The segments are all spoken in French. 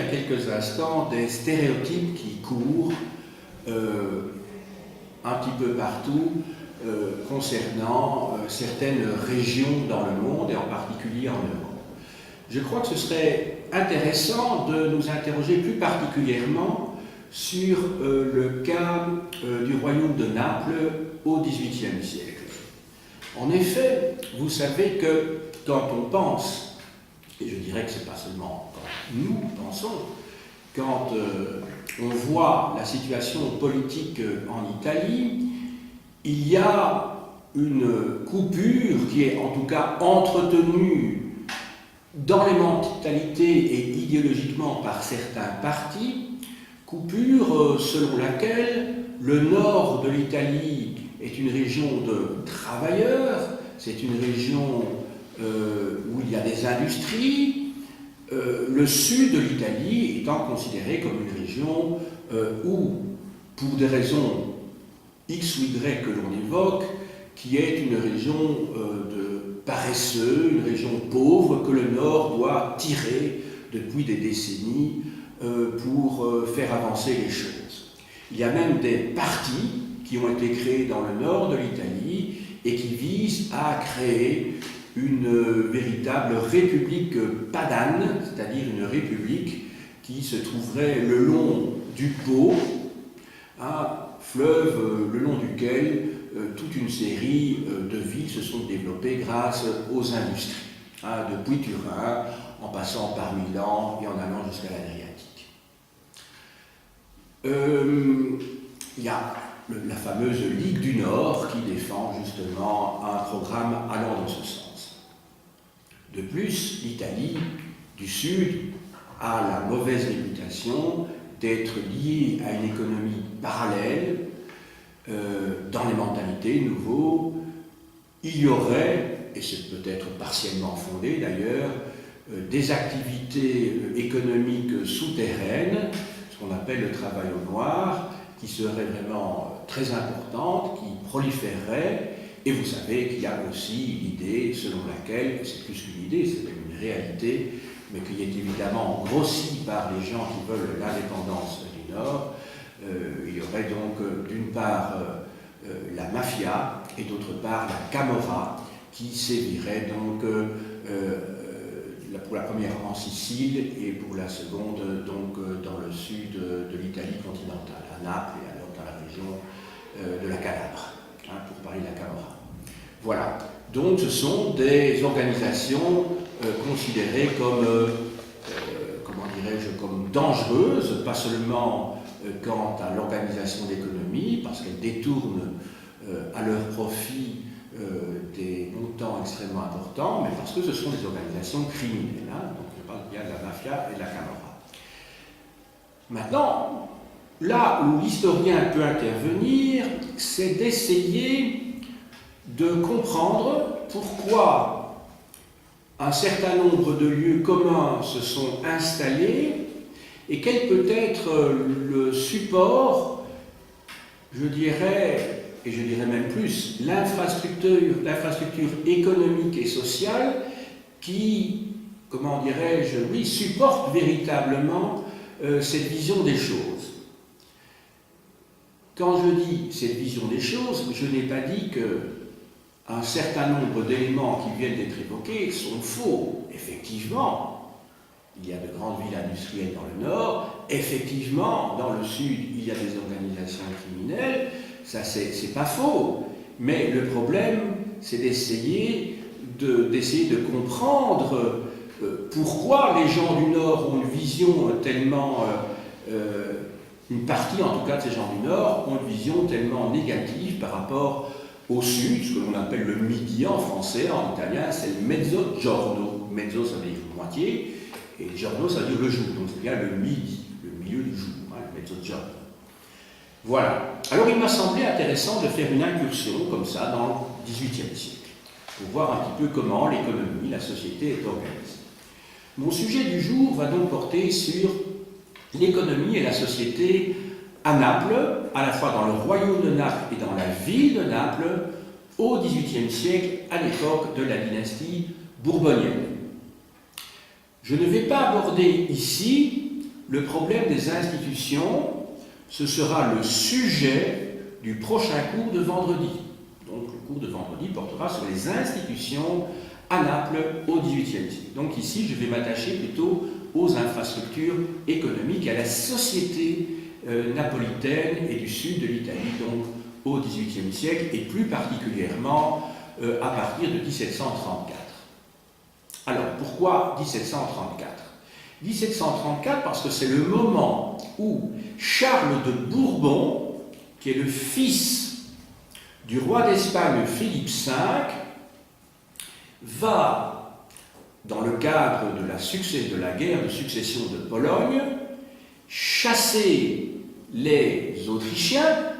a quelques instants des stéréotypes qui courent un petit peu partout concernant certaines régions dans le monde et en particulier en Europe. Je crois que ce serait intéressant de nous interroger plus particulièrement sur le cas du royaume de Naples au XVIIIe siècle. En effet, vous savez que quand on pense, et je dirais que ce n'est pas seulement quand nous pensons, quand on voit la situation politique en Italie, il y a une coupure qui est en tout cas entretenue dans les mentalités et idéologiquement par certains partis, coupure selon laquelle le nord de l'Italie est une région de travailleurs, c'est une région où il y a des industries, le sud de l'Italie étant considéré comme une région où, pour des raisons X ou Y que l'on évoque, qui est une région de paresseux, une région pauvre que le Nord doit tirer depuis des décennies pour faire avancer les choses. Il y a même des partis qui ont été créés dans le nord de l'Italie et qui visent à créer une véritable république padane, c'est-à-dire une république qui se trouverait le long du Pô, un fleuve le long duquel toute une série de villes se sont développées grâce aux industries, depuis Turin, en passant par Milan et en allant jusqu'à l'Adriatique. Il y a la fameuse Ligue du Nord qui défend justement un programme allant dans ce sens. De plus, l'Italie du Sud a la mauvaise réputation d'être liée à une économie parallèle. Dans les mentalités nouveaux, il y aurait, et c'est peut-être partiellement fondé d'ailleurs, des activités économiques souterraines, ce qu'on appelle le travail au noir, qui seraient vraiment très importantes, qui proliféreraient. Et vous savez qu'il y a aussi l'idée selon laquelle, c'est plus qu'une idée, c'est même une réalité, mais qui est évidemment grossie par les gens qui veulent l'indépendance du Nord. Il y aurait donc d'une part la mafia et d'autre part la camorra qui sévirait donc pour la première en Sicile et pour la seconde donc dans le sud de l'Italie continentale, à Naples et alors dans la région de la Calabre, pour parler de la camorra. Voilà, donc ce sont des organisations considérées comme, comment dirais-je, comme dangereuses, pas seulement quant à l'organisation d'économie, parce qu'elles détournent à leur profit des montants extrêmement importants, mais parce que ce sont des organisations criminelles. Donc je parle bien de la mafia et de la camorra. Maintenant, là où l'historien peut intervenir, c'est d'essayer de comprendre pourquoi un certain nombre de lieux communs se sont installés et quel peut être le support, je dirais, et je dirais même plus, l'infrastructure économique et sociale qui, comment dirais-je, oui, supporte véritablement cette vision des choses. Quand je dis cette vision des choses, je n'ai pas dit qu'un certain nombre d'éléments qui viennent d'être évoqués sont faux. Effectivement, il y a de grandes villes industrielles dans le nord. Effectivement, dans le sud, il y a des organisations criminelles. Ça, c'est pas faux. Mais le problème, c'est d'essayer de comprendre pourquoi les gens du nord ont une vision tellement... une partie, en tout cas, de ces gens du nord ont une vision tellement négative par rapport au sud, ce que l'on appelle le midi en français, en italien, c'est le mezzogiorno. Mezzo, ça veut dire moitié. Et giorno, ça veut dire le jour, donc c'est bien le midi, le milieu du jour, le mezzogiorno. Voilà. Alors il m'a semblé intéressant de faire une incursion comme ça dans le XVIIIe siècle, pour voir un petit peu comment l'économie, la société est organisée. Mon sujet du jour va donc porter sur l'économie et la société à Naples, à la fois dans le royaume de Naples et dans la ville de Naples, au XVIIIe siècle, à l'époque de la dynastie bourbonienne. Je ne vais pas aborder ici le problème des institutions, ce sera le sujet du prochain cours de vendredi. Donc le cours de vendredi portera sur les institutions à Naples au XVIIIe siècle. Donc ici, je vais m'attacher plutôt aux infrastructures économiques, à la société napolitaine et du sud de l'Italie, donc au XVIIIe siècle, et plus particulièrement à partir de 1734. Alors, pourquoi 1734 ? 1734 parce que c'est le moment où Charles de Bourbon, qui est le fils du roi d'Espagne Philippe V, va, dans le cadre de la guerre de succession de Pologne, chasser les Autrichiens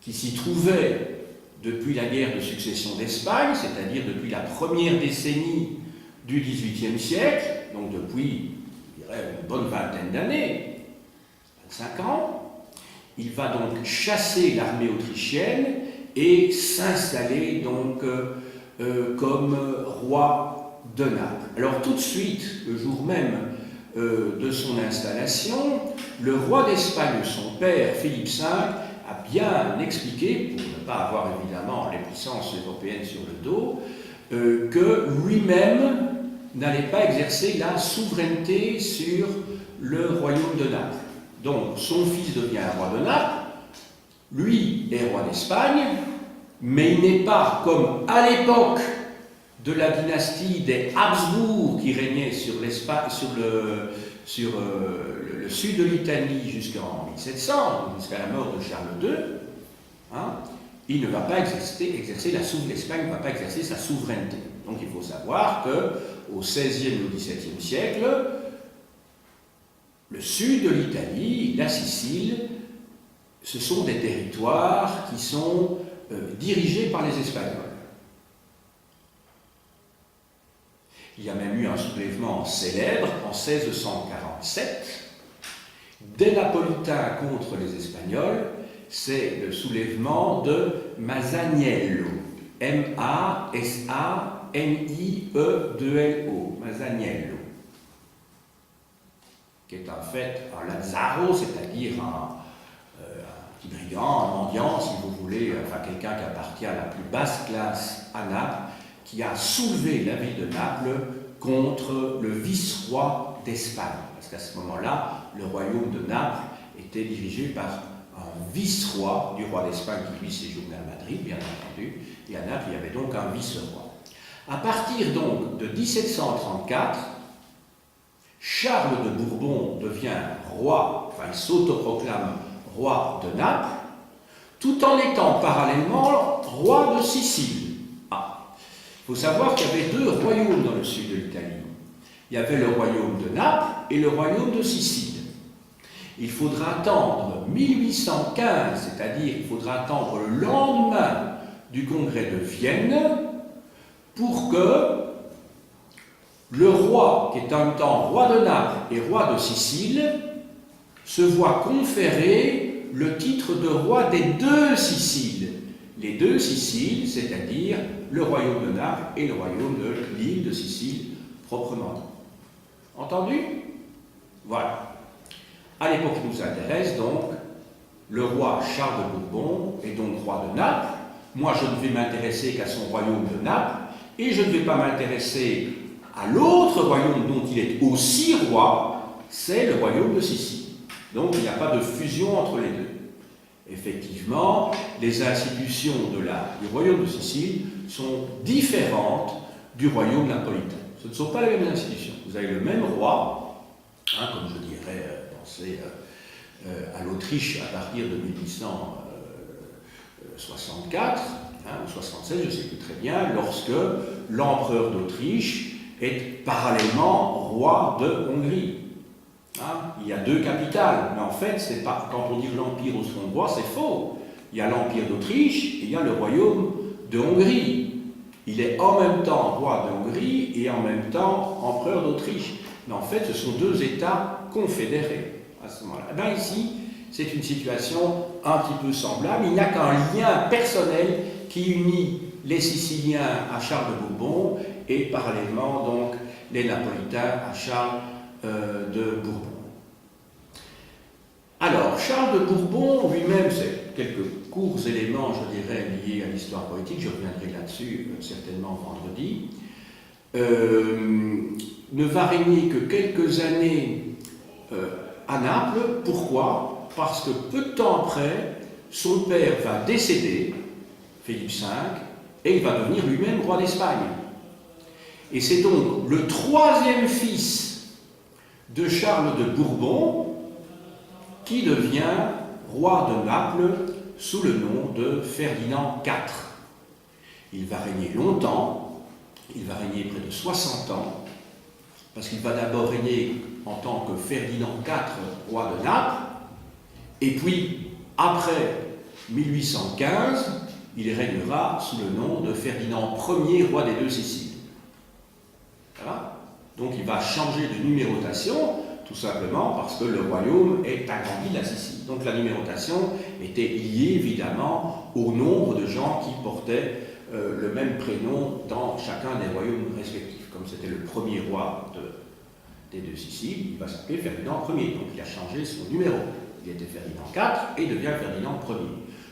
qui s'y trouvaient depuis la guerre de succession d'Espagne, c'est-à-dire depuis la première décennie du XVIIIe siècle, donc depuis, je dirais, une bonne vingtaine d'années, 25 ans. Il va donc chasser l'armée autrichienne et s'installer donc comme roi de Naples. Alors tout de suite, le jour même de son installation, le roi d'Espagne, son père, Philippe V, a bien expliqué, pour ne pas avoir évidemment les puissances européennes sur le dos, que lui-même n'allait pas exercer la souveraineté sur le royaume de Naples. Donc son fils devient roi de Naples, lui est roi d'Espagne, mais il n'est pas comme à l'époque de la dynastie des Habsbourg qui régnait sur le sud de l'Italie jusqu'en 1700, jusqu'à la mort de Charles II, hein, il ne va pas l'Espagne ne va pas exercer sa souveraineté. Donc il faut savoir qu'au XVIe et au XVIIe siècle, le sud de l'Italie, la Sicile, ce sont des territoires qui sont dirigés par les Espagnols. Il y a même eu un soulèvement célèbre en 1647 des Napolitains contre les Espagnols, c'est le soulèvement de Masaniello, M-A-S-A-N-I-E-2-L-O, Masaniello, qui est en fait un Lazzaro, c'est-à-dire un petit brigand, un mendiant, si vous voulez, enfin quelqu'un qui appartient à la plus basse classe à Naples, qui a soulevé la ville de Naples contre le vice-roi d'Espagne. Parce qu'à ce moment-là, le royaume de Naples était dirigé par un vice-roi du roi d'Espagne qui lui séjournait à Madrid, bien entendu, et à Naples, il y avait donc un vice-roi. À partir donc de 1734, Charles de Bourbon devient roi, enfin il s'autoproclame roi de Naples, tout en étant parallèlement roi de Sicile. Il faut savoir qu'il y avait deux royaumes dans le sud de l'Italie. Il y avait le royaume de Naples et le royaume de Sicile. Il faudra attendre 1815, c'est-à-dire il faudra attendre le lendemain du congrès de Vienne, pour que le roi, qui est en même temps roi de Naples et roi de Sicile, se voit conférer le titre de roi des deux Siciles. Les deux Siciles, c'est-à-dire le royaume de Naples et le royaume de l'île de Sicile, proprement dit. Entendu? Voilà. À l'époque qui nous intéresse, donc, le roi Charles de Bourbon est donc roi de Naples. Moi, je ne vais m'intéresser qu'à son royaume de Naples, et je ne vais pas m'intéresser à l'autre royaume dont il est aussi roi, c'est le royaume de Sicile. Donc, il n'y a pas de fusion entre les deux. Effectivement, les institutions du royaume de Sicile sont différentes du royaume napolitain. Ce ne sont pas les mêmes institutions. Vous avez le même roi, hein, comme je dirais, pensez à l'Autriche à partir de 1864, ou 76, je ne sais plus très bien, lorsque l'empereur d'Autriche est parallèlement roi de Hongrie. Hein, il y a deux capitales, mais en fait, c'est pas, quand on dit l'Empire austro-hongrois, c'est faux. Il y a l'Empire d'Autriche et il y a le royaume de Hongrie. Il est en même temps roi de Hongrie et en même temps empereur d'Autriche. Mais en fait, ce sont deux États confédérés à ce moment-là. Eh bien, ici, c'est une situation un petit peu semblable. Il n'y a qu'un lien personnel qui unit les Siciliens à Charles de Bourbon et parallèlement, donc, les Napolitains à Charles de Bourbon. Charles de Bourbon lui-même, c'est quelques courts éléments, je dirais, liés à l'histoire poétique, je reviendrai là-dessus certainement vendredi, ne va régner que quelques années à Naples. Pourquoi? Parce que peu de temps après, son père va décéder, Philippe V, et il va devenir lui-même roi d'Espagne. Et c'est donc le troisième fils de Charles de Bourbon qui devient roi de Naples sous le nom de Ferdinand IV. Il va régner longtemps, il va régner près de 60 ans, parce qu'il va d'abord régner en tant que Ferdinand IV, roi de Naples, et puis, après 1815, il régnera sous le nom de Ferdinand Ier, roi des deux Siciles. Voilà. Donc il va changer de numérotation, tout simplement parce que le royaume est agrandi de la Sicile. Donc la numérotation était liée évidemment au nombre de gens qui portaient le même prénom dans chacun des royaumes respectifs. Comme c'était le premier roi des deux Siciles, il va s'appeler Ferdinand Ier, donc il a changé son numéro. Il était Ferdinand IV et devient Ferdinand Ier.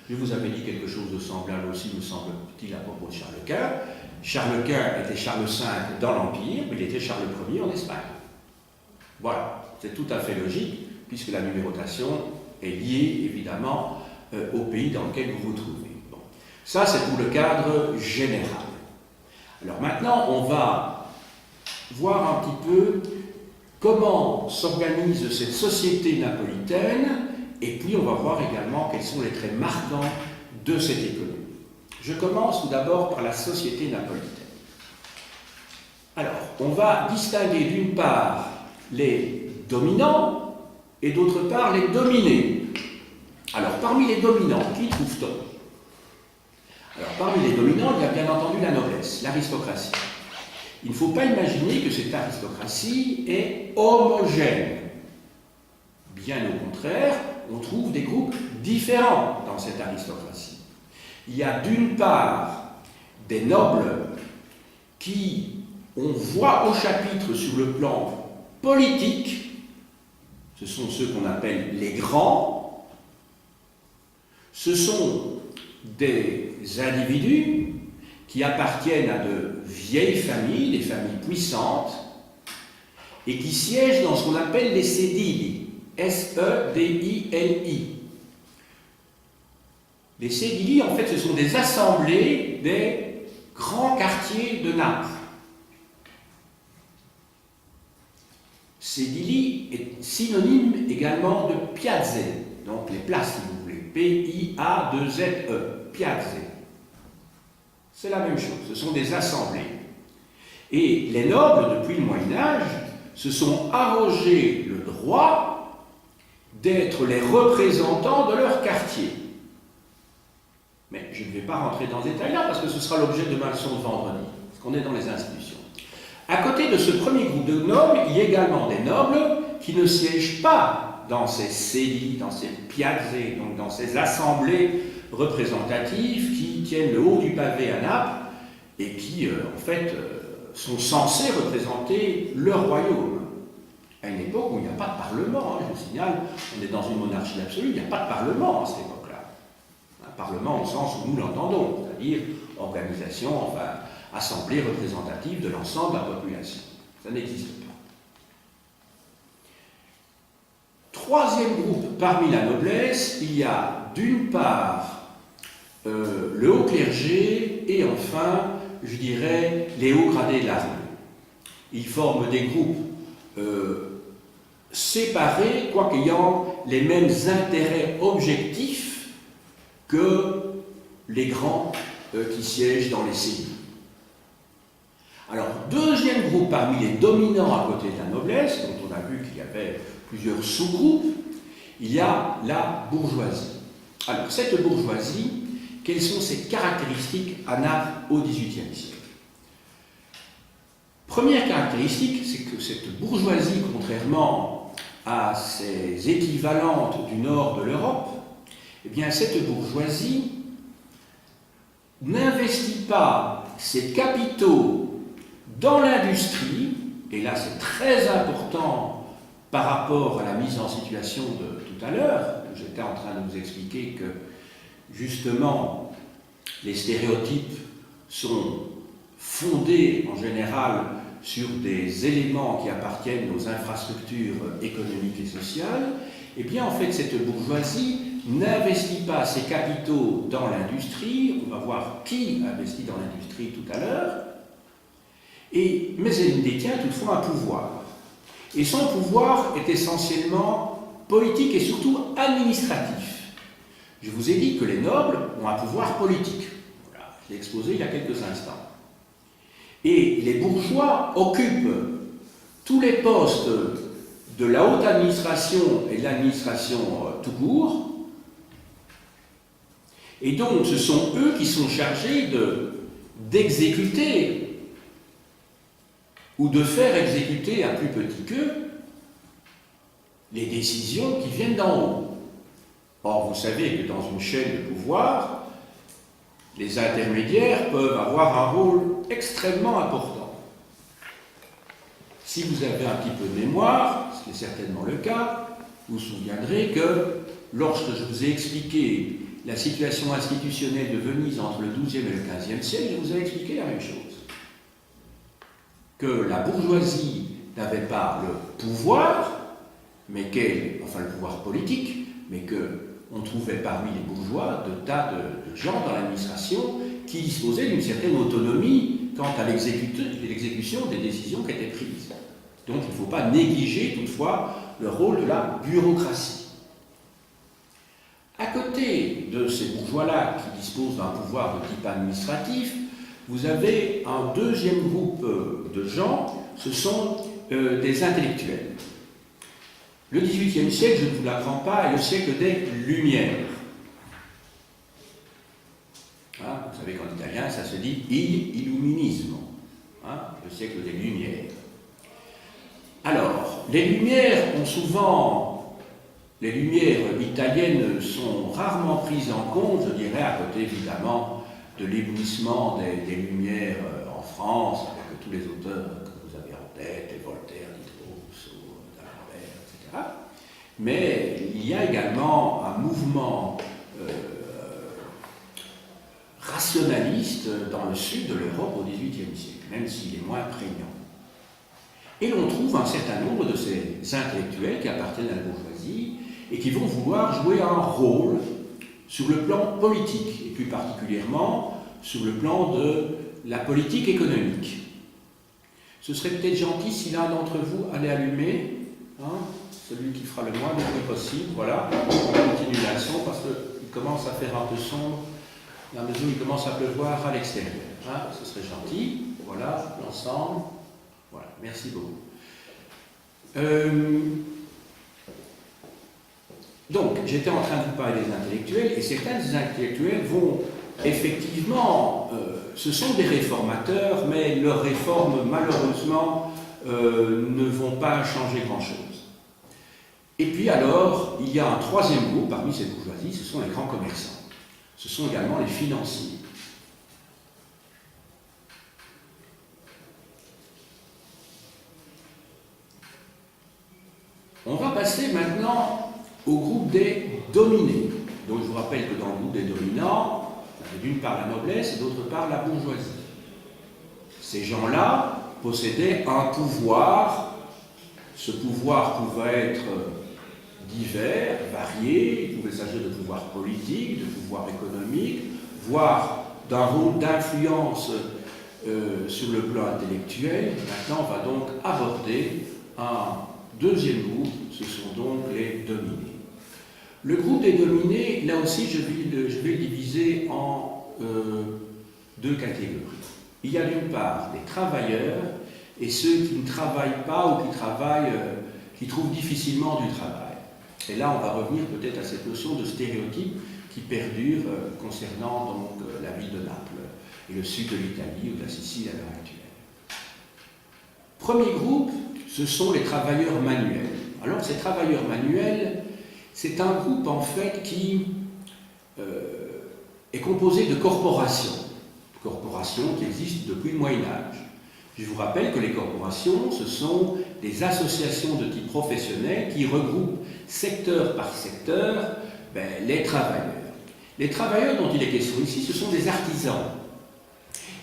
Je vous avais dit quelque chose de semblable aussi, me semble-t-il, à propos de Charles Quint. Charles Quint était Charles V dans l'Empire, mais il était Charles Ier en Espagne. Voilà, c'est tout à fait logique, puisque la numérotation est liée, évidemment, au pays dans lequel vous vous trouvez. Bon. Ça, c'est pour le cadre général. Alors maintenant, on va voir un petit peu comment s'organise cette société napolitaine, et puis on va voir également quels sont les traits marquants de cette économie. Je commence tout d'abord par la société napolitaine. Alors, on va distinguer d'une part les dominants et d'autre part les dominés. Alors, parmi les dominants, qui trouve-t-on? Alors, parmi les dominants, il y a bien entendu la noblesse, l'aristocratie. Il ne faut pas imaginer que cette aristocratie est homogène. Bien au contraire, on trouve des groupes différents dans cette aristocratie. Il y a d'une part des nobles qui, on voit au chapitre sur le plan politique, ce sont ceux qu'on appelle les grands, ce sont des individus qui appartiennent à de vieilles familles, des familles puissantes, et qui siègent dans ce qu'on appelle les sedili, S-E-D-I-L-I. Les sedili, en fait, ce sont des assemblées des grands quartiers de Naples. Sedili est synonyme également de piazze, donc les places, si vous voulez, P-I-A-2-Z-E, piazze. C'est la même chose, ce sont des assemblées. Et les nobles, depuis le Moyen-Âge, se sont arrogés le droit d'être les représentants de leur quartier. Mais je ne vais pas rentrer dans ce détail-là, parce que ce sera l'objet de ma leçon de vendredi, parce qu'on est dans les institutions. À côté de ce premier groupe de nobles, il y a également des nobles qui ne siègent pas dans ces sedili, dans ces piazze, donc dans ces assemblées représentatives qui tiennent le haut du pavé à Naples et qui, en fait, sont censés représenter leur royaume. À une époque où il n'y a pas de parlement, je vous signale, on est dans une monarchie absolue, il n'y a pas de parlement à cette époque-là. Un parlement au sens où nous l'entendons, c'est-à-dire organisation, enfin, assemblée représentative de l'ensemble de la population. Ça n'existe pas. Troisième groupe parmi la noblesse, il y a d'une part le haut clergé et enfin, je dirais, les hauts gradés de l'armée. Ils forment des groupes séparés, quoique ayant les mêmes intérêts objectifs que les grands qui siègent dans les sédilles. Alors, deuxième groupe parmi les dominants à côté de la noblesse, dont on a vu qu'il y avait plusieurs sous-groupes, il y a la bourgeoisie. Alors, cette bourgeoisie, quelles sont ses caractéristiques à Naples au XVIIIe siècle? Première caractéristique, c'est que cette bourgeoisie, contrairement à ses équivalentes du nord de l'Europe, eh bien, cette bourgeoisie n'investit pas ses capitaux dans l'industrie, et là c'est très important par rapport à la mise en situation de tout à l'heure, j'étais en train de vous expliquer que justement les stéréotypes sont fondés en général sur des éléments qui appartiennent aux infrastructures économiques et sociales, et bien en fait cette bourgeoisie n'investit pas ses capitaux dans l'industrie, on va voir qui investit dans l'industrie tout à l'heure, mais elle détient toutefois un pouvoir. Et son pouvoir est essentiellement politique et surtout administratif. Je vous ai dit que les nobles ont un pouvoir politique. Voilà, je l'ai exposé il y a quelques instants. Et les bourgeois occupent tous les postes de la haute administration et de l'administration tout court. Et donc, ce sont eux qui sont chargés d'exécuter ou de faire exécuter à plus petit qu'eux les décisions qui viennent d'en haut. Or, vous savez que dans une chaîne de pouvoir, les intermédiaires peuvent avoir un rôle extrêmement important. Si vous avez un petit peu de mémoire, ce qui est certainement le cas, vous vous souviendrez que lorsque je vous ai expliqué la situation institutionnelle de Venise entre le XIIe et le XVe siècle, je vous ai expliqué la même chose. Que la bourgeoisie n'avait pas le pouvoir, mais enfin le pouvoir politique, mais qu'on trouvait parmi les bourgeois de tas de gens dans l'administration qui disposaient d'une certaine autonomie quant à l'exécution des décisions qui étaient prises. Donc il ne faut pas négliger toutefois le rôle de la bureaucratie. À côté de ces bourgeois-là qui disposent d'un pouvoir de type administratif, vous avez un deuxième groupe de gens, ce sont des intellectuels. Le XVIIIe siècle, je ne vous l'apprends pas, est le siècle des Lumières. Hein, vous savez qu'en italien, ça se dit il illuminismo, hein, le siècle des Lumières. Alors, les Lumières ont souvent, les Lumières italiennes sont rarement prises en compte, je dirais, à côté évidemment de l'éblouissement des Lumières en France, avec tous les auteurs que vous avez en tête, les Voltaire, Diderot, Rousseau, D'Alembert, etc. Mais il y a également un mouvement rationaliste dans le sud de l'Europe au XVIIIe siècle, même s'il est moins prégnant. Et l'on trouve un certain nombre de ces intellectuels qui appartiennent à la bourgeoisie et qui vont vouloir jouer un rôle sur le plan politique, et plus particulièrement sur le plan de la politique économique. Ce serait peut-être gentil si l'un d'entre vous allait allumer, hein, celui qui fera le moins de bruit possible, voilà, on continue la son parce qu'il commence à faire un peu sombre, dans la mesure où il commence à pleuvoir à l'extérieur. Hein, ce serait gentil, voilà, l'ensemble, voilà, merci beaucoup. Donc, j'étais en train de vous parler des intellectuels, et certains des intellectuels vont effectivement, ce sont des réformateurs, mais leurs réformes, malheureusement, ne vont pas changer grand-chose. Et puis alors, il y a un troisième groupe parmi cette bourgeoisie, ce sont les grands commerçants. Ce sont également les financiers. On va passer maintenant au groupe des dominés. Donc je vous rappelle que dans le groupe des dominants, il y avait d'une part la noblesse et d'autre part la bourgeoisie. Ces gens-là possédaient un pouvoir. Ce pouvoir pouvait être divers, varié, il pouvait s'agir de pouvoir politique, de pouvoir économique, voire d'un rôle d'influence sur le plan intellectuel. Maintenant, on va donc aborder un deuxième groupe, ce sont donc les dominés. Le groupe des dominés, là aussi, je vais le diviser en deux catégories. Il y a d'une part des travailleurs et ceux qui ne travaillent pas ou qui trouvent difficilement du travail. Et là, on va revenir peut-être à cette notion de stéréotype qui perdure concernant donc la ville de Naples et le sud de l'Italie ou de la Sicile à l'heure actuelle. Premier groupe, ce sont les travailleurs manuels. Alors, ces travailleurs manuels, c'est un groupe en fait qui est composé de corporations qui existent depuis le Moyen-Âge. Je vous rappelle que les corporations, ce sont des associations de type professionnel qui regroupent secteur par secteur les travailleurs. Les travailleurs dont il est question ici, ce sont des artisans.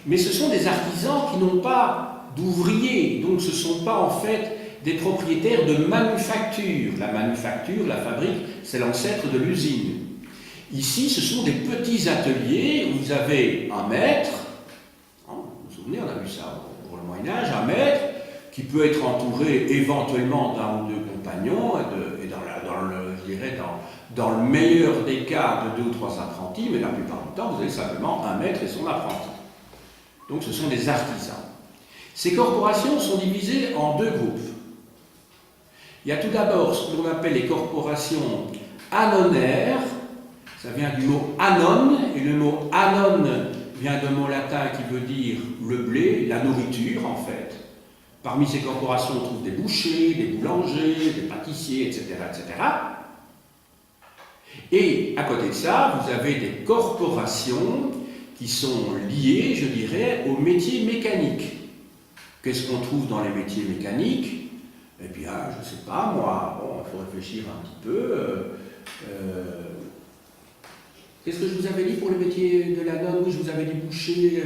Mais ce sont des artisans qui n'ont pas d'ouvriers, donc ce ne sont pas en fait des propriétaires de manufacture. La manufacture, la fabrique, c'est l'ancêtre de l'usine. Ici, ce sont des petits ateliers où vous avez un maître, vous vous souvenez, on a vu ça pour le Moyen-Âge, un maître qui peut être entouré éventuellement d'un ou deux compagnons, et dans le meilleur des cas de 2 ou 3 apprentis, mais la plupart du temps, vous avez simplement un maître et son apprenti. Donc ce sont des artisans. Ces corporations sont divisées en 2 groupes. Il y a tout d'abord ce que l'on appelle les corporations anonaires, ça vient du mot anon, et le mot anon vient d'un mot latin qui veut dire le blé, la nourriture en fait. Parmi ces corporations, on trouve des bouchers, des boulangers, des pâtissiers, etc., etc. Et à côté de ça, vous avez des corporations qui sont liées, je dirais, aux métiers mécaniques. Qu'est-ce qu'on trouve dans les métiers mécaniques? Eh bien, je ne sais pas, moi, bon, il faut réfléchir un petit peu. Qu'est-ce que je vous avais dit pour le métier de la norme? Oui, je vous avais dit boucher,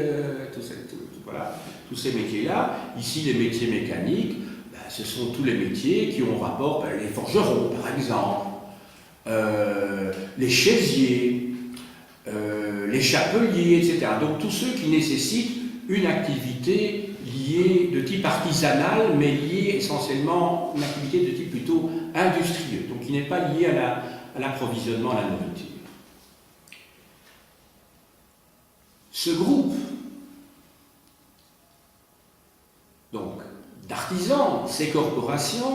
voilà, tous ces métiers-là. Ici, les métiers mécaniques, ce sont tous les métiers qui ont rapport, les forgerons, par exemple, les chaisiers, les chapeliers, etc. Donc, tous ceux qui nécessitent une activité liée de type artisanal, mais liée essentiellement à une activité de type plutôt industrieux, donc qui n'est pas liée à l'approvisionnement, à la nourriture. Ce groupe donc d'artisans, ces corporations,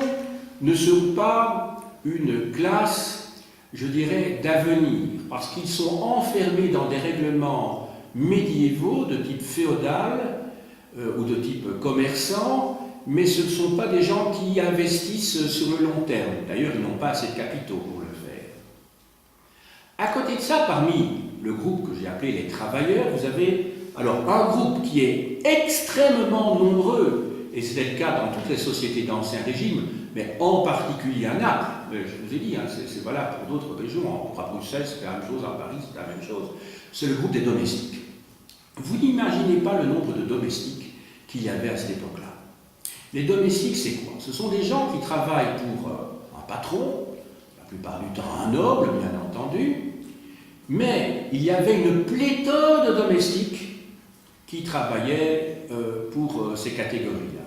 ne sont pas une classe, je dirais, d'avenir, parce qu'ils sont enfermés dans des règlements médiévaux de type féodal ou de type commerçant, mais ce ne sont pas des gens qui investissent sur le long terme. D'ailleurs, ils n'ont pas assez de capitaux pour le faire. À côté de ça, parmi le groupe que j'ai appelé les travailleurs, vous avez alors un groupe qui est extrêmement nombreux, et c'était le cas dans toutes les sociétés d'Ancien Régime, mais en particulier à Naples. Je vous ai dit, c'est valable pour d'autres régions. À Bruxelles, c'est la même chose, à Paris, c'est la même chose. C'est le groupe des domestiques. Vous n'imaginez pas le nombre de domestiques qu'il y avait à cette époque-là. Les domestiques, c'est quoi? Ce sont des gens qui travaillent pour un patron, la plupart du temps un noble, bien entendu, mais il y avait une pléthore de domestiques qui travaillaient pour ces catégories-là.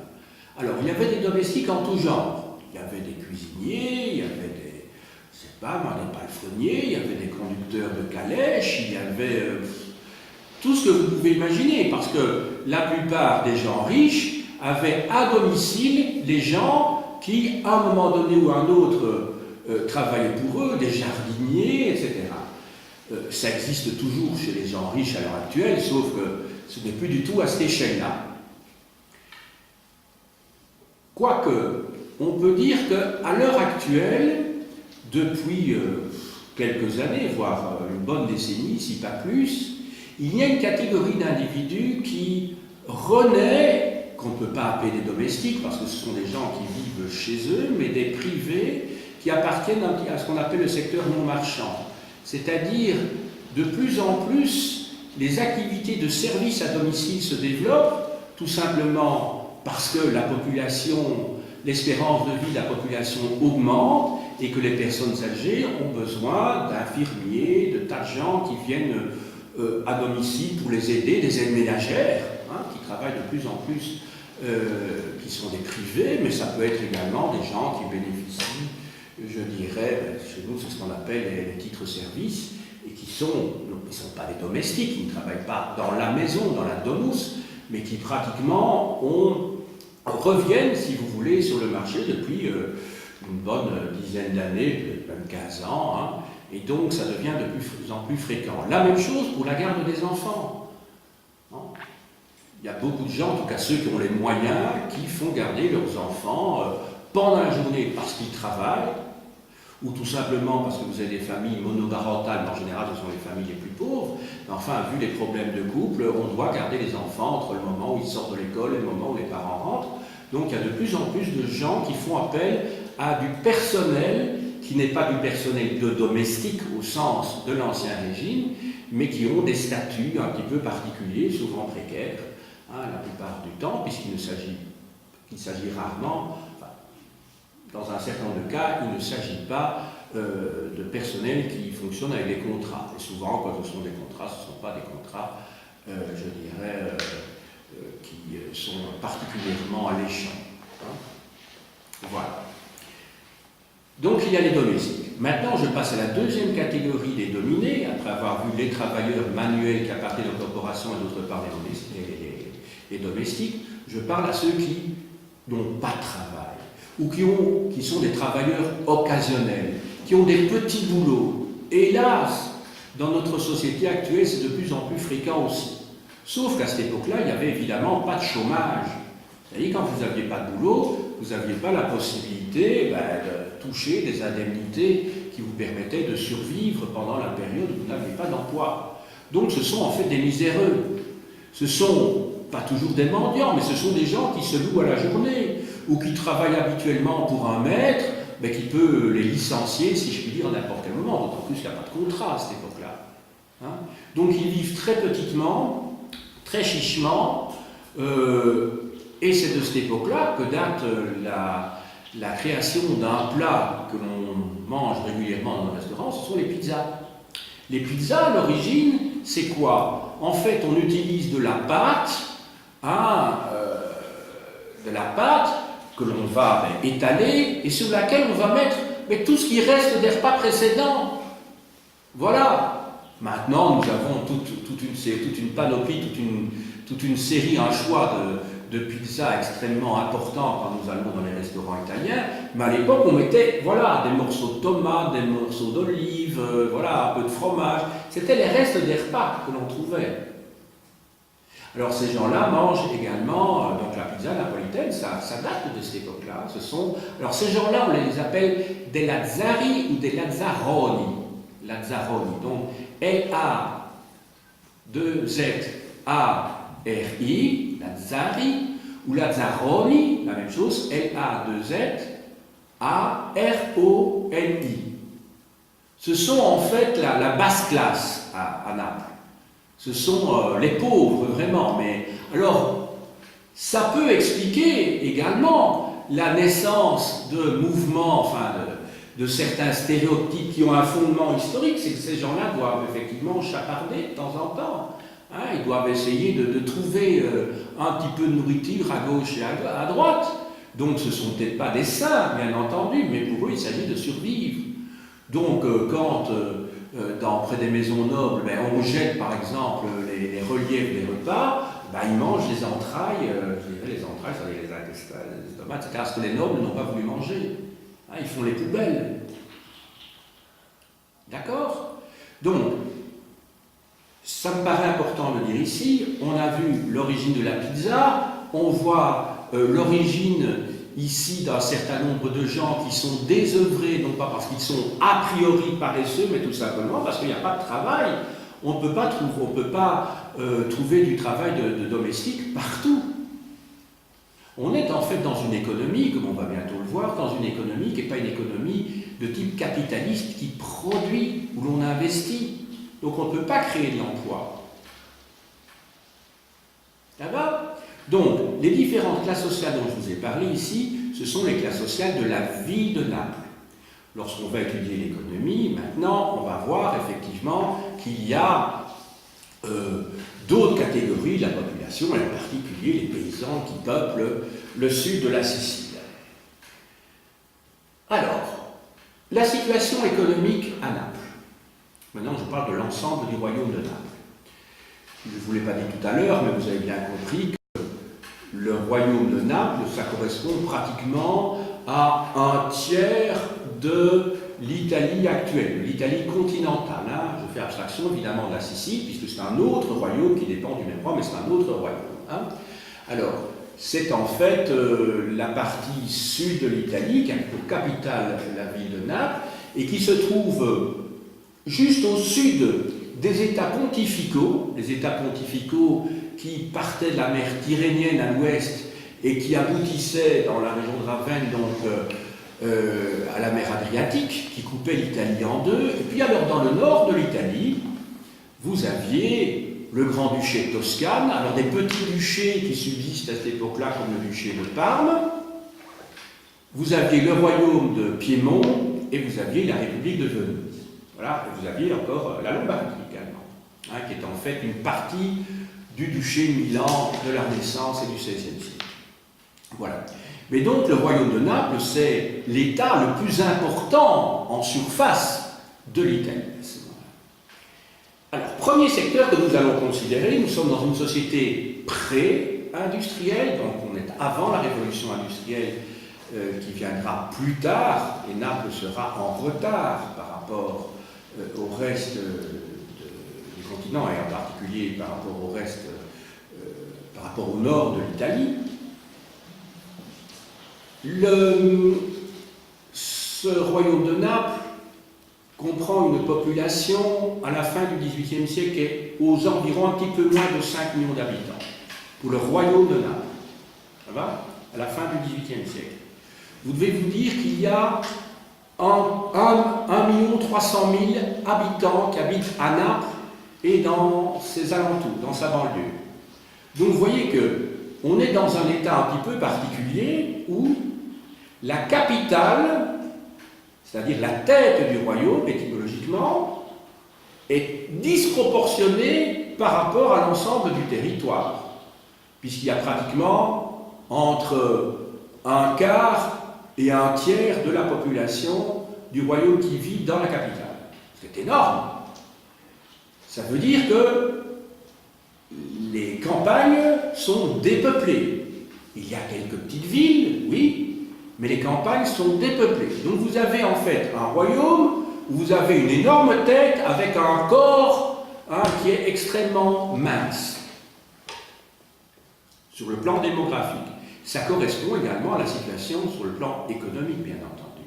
Alors, il y avait des domestiques en tout genre. Il y avait des cuisiniers, il y avait des, je sais pas moi, des palefreniers, il y avait des conducteurs de calèches, il y avait tout ce que vous pouvez imaginer, parce que la plupart des gens riches avaient à domicile les gens qui, à un moment donné ou à un autre, travaillaient pour eux, des jardiniers, etc. Ça existe toujours chez les gens riches à l'heure actuelle, sauf que ce n'est plus du tout à cette échelle-là. Quoique, on peut dire qu'à l'heure actuelle, depuis quelques années, voire une bonne décennie, si pas plus, il y a une catégorie d'individus qui renaît, qu'on ne peut pas appeler des domestiques, parce que ce sont des gens qui vivent chez eux, mais des privés qui appartiennent à ce qu'on appelle le secteur non marchand. C'est-à-dire, de plus en plus, les activités de service à domicile se développent, tout simplement parce que la population, l'espérance de vie de la population augmente et que les personnes âgées ont besoin d'infirmiers, de tas de gens qui viennent à domicile pour les aider, des aides ménagères, qui travaillent de plus en plus, qui sont des privés, mais ça peut être également des gens qui bénéficient, je dirais, chez nous c'est ce qu'on appelle les titres-services, et qui ne sont pas des domestiques, qui ne travaillent pas dans la maison, dans la domus, mais qui pratiquement reviennent, si vous voulez, sur le marché depuis une bonne dizaine d'années, peut-être même 15 ans, et donc ça devient de plus en plus fréquent. La même chose pour la garde des enfants. Il y a beaucoup de gens, en tout cas ceux qui ont les moyens, qui font garder leurs enfants pendant la journée parce qu'ils travaillent, ou tout simplement parce que vous avez des familles monoparentales, mais en général ce sont les familles les plus pauvres. Mais enfin, vu les problèmes de couple, on doit garder les enfants entre le moment où ils sortent de l'école et le moment où les parents rentrent. Donc il y a de plus en plus de gens qui font appel à du personnel qui n'est pas du personnel de domestique au sens de l'Ancien Régime, mais qui ont des statuts un petit peu particuliers, souvent précaires, la plupart du temps, puisqu'il s'agit rarement, enfin, dans un certain nombre de cas, il ne s'agit pas de personnel qui fonctionne avec des contrats. Et souvent, quand ce sont des contrats, ce ne sont pas des contrats, je dirais, qui sont particulièrement alléchants. Voilà. Donc il y a les domestiques. Maintenant, je passe à la deuxième catégorie des dominés, après avoir vu les travailleurs manuels qui appartiennent aux corporations et d'autre part les domestiques. Je parle à ceux qui n'ont pas de travail, ou qui sont des travailleurs occasionnels, qui ont des petits boulots. Et hélas, dans notre société actuelle, c'est de plus en plus fréquent aussi. Sauf qu'à cette époque-là, il n'y avait évidemment pas de chômage. C'est-à-dire, quand vous n'aviez pas de boulot, vous n'aviez pas la possibilité de toucher des indemnités qui vous permettaient de survivre pendant la période où vous n'aviez pas d'emploi. Donc ce sont en fait des miséreux. Ce sont pas toujours des mendiants, mais ce sont des gens qui se louent à la journée, ou qui travaillent habituellement pour un maître, mais qui peut les licencier, si je puis dire, à n'importe quel moment, d'autant plus qu'il n'y a pas de contrat à cette époque-là. Donc ils vivent très petitement, très chichement, et c'est de cette époque-là que date la création d'un plat que l'on mange régulièrement dans le restaurant, ce sont les pizzas. Les pizzas, à l'origine, c'est quoi? En fait, on utilise de la pâte, que l'on va étaler et sur laquelle on va mettre tout ce qui reste des repas précédents. Voilà. Maintenant, nous avons toute une panoplie, toute une série, un choix de pizzas extrêmement important quand nous allons dans les restaurants italiens, mais à l'époque on mettait des morceaux de tomates, des morceaux d'olive, un peu de fromage. C'était les restes des repas que l'on trouvait. Alors ces gens-là mangent également, donc la pizza napolitaine, ça date de cette époque-là. Alors ces gens-là, on les appelle des Lazzari ou des Lazzaroni. Lazzaroni, donc L-A-2-Z-A-R-I, Lazzari, ou Lazzaroni, la même chose, L-A-2-Z-A-R-O-N-I. Ce sont en fait la basse classe à Naples. Ce sont les pauvres, vraiment. Mais alors, ça peut expliquer également la naissance de mouvements, de certains stéréotypes qui ont un fondement historique. C'est que ces gens-là doivent effectivement chaparder de temps en temps. Ils doivent essayer de trouver un petit peu de nourriture à gauche et à droite. Donc ce ne sont peut-être pas des saints, bien entendu, mais pour eux, il s'agit de survivre. Donc quand près des maisons nobles, on jette par exemple les reliefs des repas, ils mangent les entrailles, les entrailles, c'est-à-dire les intestins, les estomacs, etc. Parce que les nobles n'ont pas voulu manger. Ils font les poubelles. D'accord? Donc, ça me paraît important de le dire ici. On a vu l'origine de la pizza, on voit l'origine ici d'un certain nombre de gens qui sont désœuvrés, non pas parce qu'ils sont a priori paresseux, mais tout simplement parce qu'il n'y a pas de travail. On ne peut pas trouver du travail de domestique partout. On est en fait dans une économie, comme on va bientôt le voir, dans une économie qui n'est pas une économie de type capitaliste qui produit, où l'on investit. Donc on ne peut pas créer de l'emploi. D'accord? Donc, les différentes classes sociales dont je vous ai parlé ici, ce sont les classes sociales de la vie de Naples. Lorsqu'on va étudier l'économie, maintenant, on va voir effectivement qu'il y a d'autres catégories de la population, et en particulier les paysans qui peuplent le sud de la Sicile. Alors, la situation économique à Naples. Maintenant, je parle de l'ensemble du royaume de Naples. Je ne vous l'ai pas dit tout à l'heure, mais vous avez bien compris que le royaume de Naples, ça correspond pratiquement à un tiers de l'Italie actuelle, l'Italie continentale. Je fais abstraction évidemment de la Sicile, puisque c'est un autre royaume qui dépend du même roi, mais c'est un autre royaume. Alors, c'est en fait la partie sud de l'Italie, qui a pour capitale la ville de Naples, et qui se trouve juste au sud des États pontificaux, les États pontificaux qui partaient de la mer Tyrrhénienne à l'ouest et qui aboutissait dans la région de Ravenne donc, à la mer Adriatique, qui coupait l'Italie en deux. Et puis alors dans le nord de l'Italie, vous aviez le Grand-Duché de Toscane, alors des petits duchés qui subsistent à cette époque-là, comme le duché de Parme. Vous aviez le royaume de Piémont et vous aviez la République de Venise. Voilà, et vous aviez encore la Lombardie également, hein, qui est en fait une partie du duché de Milan de la Renaissance et du XVIe siècle. Voilà. Mais donc le royaume de Naples, c'est l'État le plus important en surface de l'Italie. Alors, premier secteur que nous allons considérer, nous sommes dans une société pré-industrielle, donc on est avant la révolution industrielle qui viendra plus tard, et Naples sera en retard par rapport au reste du continent, et en particulier par rapport au reste, par rapport au nord de l'Italie. Ce royaume de Naples comprend une population à la fin du XVIIIe siècle qui est aux environs un petit peu moins de 5 millions d'habitants. Pour le royaume de Naples, ça va, à la fin du XVIIIe siècle. Vous devez vous dire qu'il y a 1 300 000 habitants qui habitent à Naples et dans ses alentours, dans sa banlieue. Donc vous voyez qu'on est dans un état un petit peu particulier où la capitale, c'est-à-dire la tête du royaume, étymologiquement, est disproportionnée par rapport à l'ensemble du territoire, puisqu'il y a pratiquement entre un quart et un tiers de la population du royaume qui vit dans la capitale. C'est énorme. Ça veut dire que les campagnes sont dépeuplées. Il y a quelques petites villes, oui, mais les campagnes sont dépeuplées. Donc vous avez en fait un royaume où vous avez une énorme tête avec un corps qui est extrêmement mince. Sur le plan démographique. Ça correspond également à la situation sur le plan économique, bien entendu.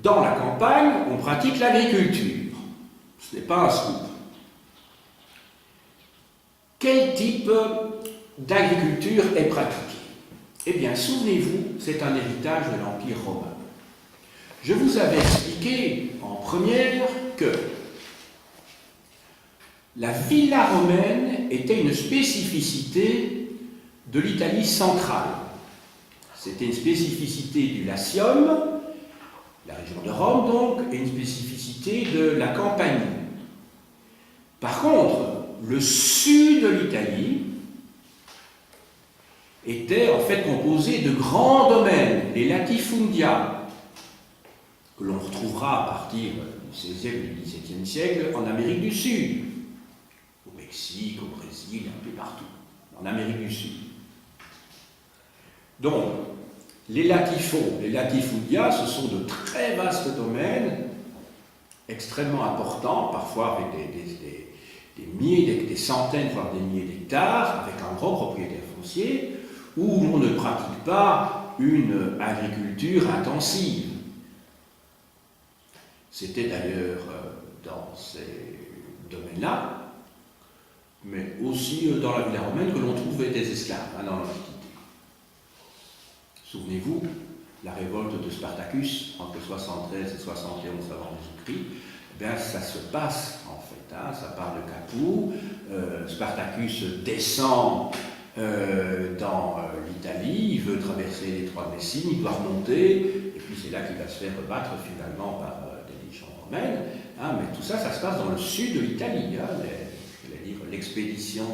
Dans la campagne, on pratique l'agriculture. Ce n'est pas un scoop. Quel type d'agriculture est pratiquée? Eh bien, souvenez-vous, c'est un héritage de l'Empire romain. Je vous avais expliqué en première que la villa romaine était une spécificité de l'Italie centrale. C'était une spécificité du Latium, la région de Rome donc, et une spécificité de la Campanie. Par contre, le sud de l'Italie était en fait composé de grands domaines, les latifundia, que l'on retrouvera à partir du XVIe et du XVIIe siècle en Amérique du Sud, au Mexique, au Brésil, un peu partout, en Amérique du Sud. Donc, les latifundia, ce sont de très vastes domaines, extrêmement importants, parfois avec des centaines, voire des milliers d'hectares, avec un grand propriétaire foncier, où l'on ne pratique pas une agriculture intensive. C'était d'ailleurs dans ces domaines-là, mais aussi dans la villa romaine, que l'on trouvait des esclaves dans l'Antiquité. Souvenez-vous, la révolte de Spartacus entre 73 et 71 avant Jésus-Christ, eh bien, ça se passe en fait, ça part de Capoue, Spartacus descend dans l'Italie, il veut traverser l'étroit de Messine, il doit remonter, et puis c'est là qu'il va se faire battre finalement par des légions romaines, mais tout ça, ça se passe dans le sud de l'Italie, l'expédition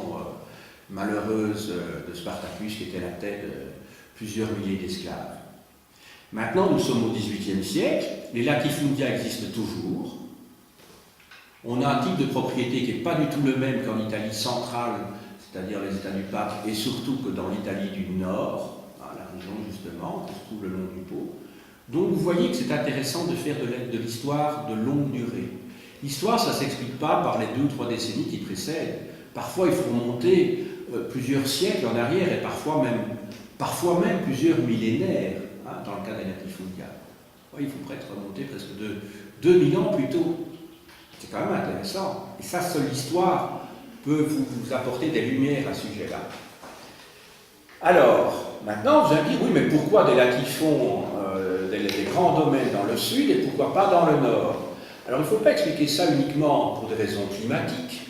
malheureuse de Spartacus qui était la tête de plusieurs milliers d'esclaves. Maintenant, nous sommes au XVIIIe siècle, les latifundia existent toujours. On a un type de propriété qui n'est pas du tout le même qu'en Italie centrale, c'est-à-dire les États du Pape, et surtout que dans l'Italie du Nord, la région justement, qui se trouve le long du Pô. Donc vous voyez que c'est intéressant de faire de l'histoire de longue durée. L'histoire, ça ne s'explique pas par les 2 ou 3 décennies qui précèdent. Parfois, il faut remonter plusieurs siècles en arrière, et parfois même plusieurs millénaires, dans le cas des latifundia. Il faut presque remonter presque de 2000 ans plus tôt. C'est quand même intéressant. Et ça, seule histoire peut vous apporter des lumières à ce sujet-là. Alors, maintenant, vous allez me dire, oui, mais pourquoi des latifons, des grands domaines dans le sud et pourquoi pas dans le nord? Alors, il ne faut pas expliquer ça uniquement pour des raisons climatiques,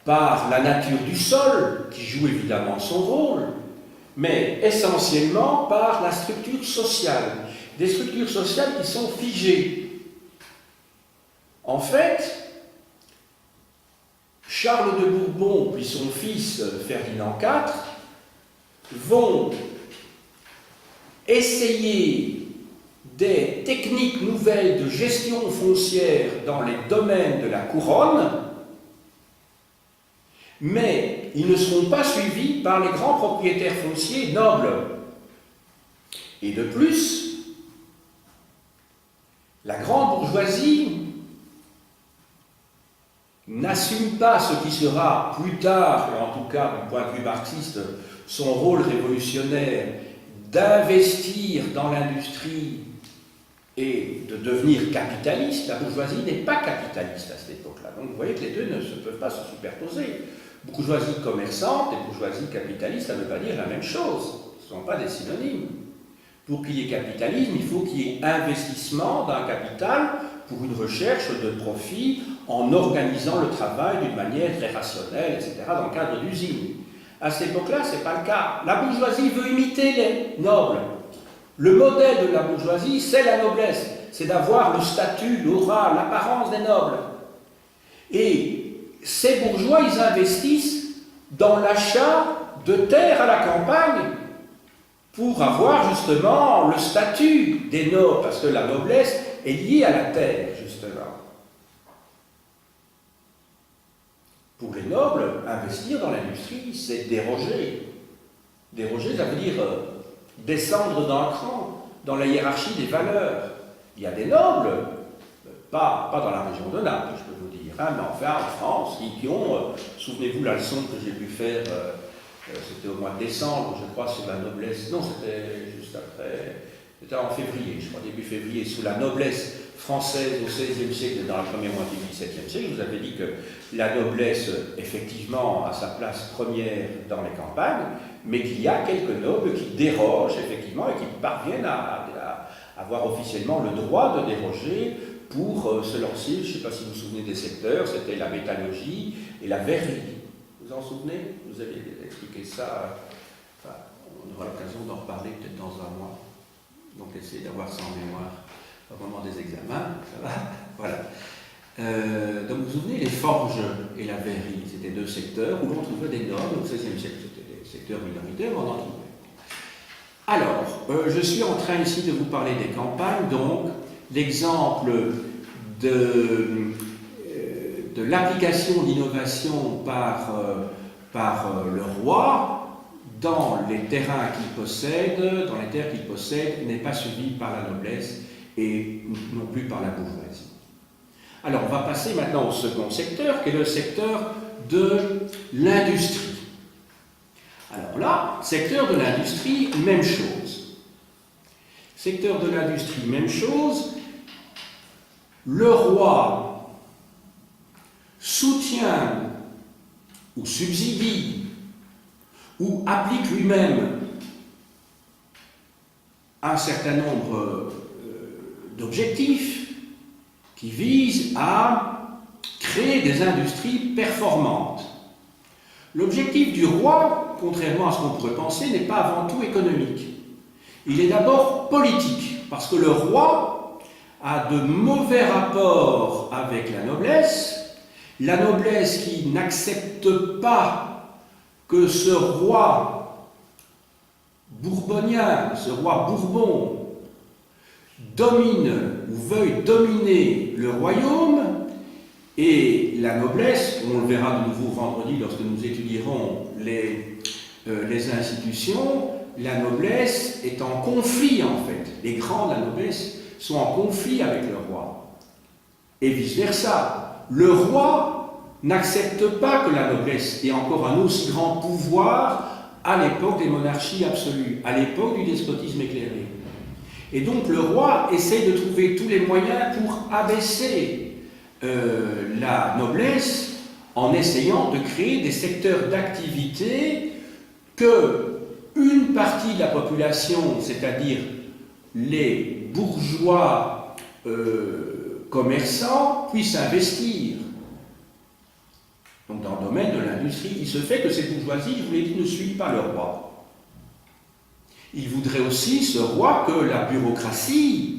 par la nature du sol, qui joue évidemment son rôle, mais essentiellement par la structure sociale. Des structures sociales qui sont figées. En fait, Charles de Bourbon, puis son fils Ferdinand IV, vont essayer des techniques nouvelles de gestion foncière dans les domaines de la couronne, mais ils ne seront pas suivis par les grands propriétaires fonciers nobles. Et de plus, la grande bourgeoisie n'assume pas ce qui sera plus tard, et en tout cas du point de vue marxiste, son rôle révolutionnaire d'investir dans l'industrie et de devenir capitaliste. La bourgeoisie n'est pas capitaliste à cette époque-là. Donc vous voyez que les deux ne peuvent pas se superposer. Bourgeoisie commerçante et bourgeoisie capitaliste, ça ne veut pas dire la même chose. Ce ne sont pas des synonymes. Pour qu'il y ait capitalisme, il faut qu'il y ait investissement d'un capital pour une recherche de profit en organisant le travail d'une manière très rationnelle, etc., dans le cadre d'usines. À cette époque-là, ce n'est pas le cas. La bourgeoisie veut imiter les nobles. Le modèle de la bourgeoisie, c'est la noblesse. C'est d'avoir le statut, l'aura, l'apparence des nobles. Et ces bourgeois, ils investissent dans l'achat de terres à la campagne pour avoir justement le statut des nobles, parce que la noblesse est liée à la terre, justement. Pour les nobles, investir dans l'industrie, c'est déroger. Déroger, ça veut dire descendre d'un cran dans la hiérarchie des valeurs. Il y a des nobles, pas dans la région de Naples, je peux vous dire, hein, mais enfin en France, qui ont, souvenez-vous la leçon que j'ai pu faire, c'était au mois de décembre, je crois, sur la noblesse, non, c'était juste après, c'était en février, je crois, début février, sous la noblesse française au XVIe siècle et dans la première moitié du XVIIe siècle, je vous avais dit que la noblesse, effectivement, a sa place première dans les campagnes, mais qu'il y a quelques nobles qui dérogent, effectivement, et qui parviennent à avoir officiellement le droit de déroger pour se lancer, je ne sais pas si vous vous souvenez des secteurs, c'était la métallurgie et la verrerie. Vous en souvenez? Vous avez expliqué ça, enfin, on aura l'occasion d'en reparler peut-être dans un mois, donc essayez d'avoir ça en mémoire au moment des examens, ça va? Voilà. Donc vous vous souvenez, les forges et la verrerie, c'était deux secteurs où l'on trouvait des nobles, au XVIe siècle c'était des secteurs minoritaires, on en trouvait. Alors, je suis en train ici de vous parler des campagnes, donc l'exemple de l'application d'innovation par le roi dans les terrains qu'il possède, dans les terres qu'il possède, n'est pas suivi par la noblesse et non plus par la bourgeoisie. Alors, on va passer maintenant au second secteur, qui est le secteur de l'industrie. Alors là, secteur de l'industrie, même chose. Secteur de l'industrie, même chose. Le roi soutient ou subsidie ou applique lui-même un certain nombre d'objectifs qui visent à créer des industries performantes. L'objectif du roi, contrairement à ce qu'on pourrait penser, n'est pas avant tout économique. Il est d'abord politique, parce que le roi a de mauvais rapports avec la noblesse qui n'accepte pas que ce roi bourbonien, ce roi Bourbon, domine ou veuille dominer le royaume, et la noblesse, on le verra de nouveau vendredi lorsque nous étudierons les institutions, la noblesse est en conflit en fait. Les grands de la noblesse sont en conflit avec le roi. Et vice-versa. Le roi n'accepte pas que la noblesse ait encore un aussi grand pouvoir à l'époque des monarchies absolues, à l'époque du despotisme éclairé. Et donc le roi essaie de trouver tous les moyens pour abaisser la noblesse en essayant de créer des secteurs d'activité que une partie de la population, c'est-à-dire les bourgeois commerçants, puissent investir. Donc dans le domaine de l'industrie, il se fait que cette bourgeoisie, je vous l'ai dit, ne suit pas le roi. Il voudrait aussi, ce roi, que la bureaucratie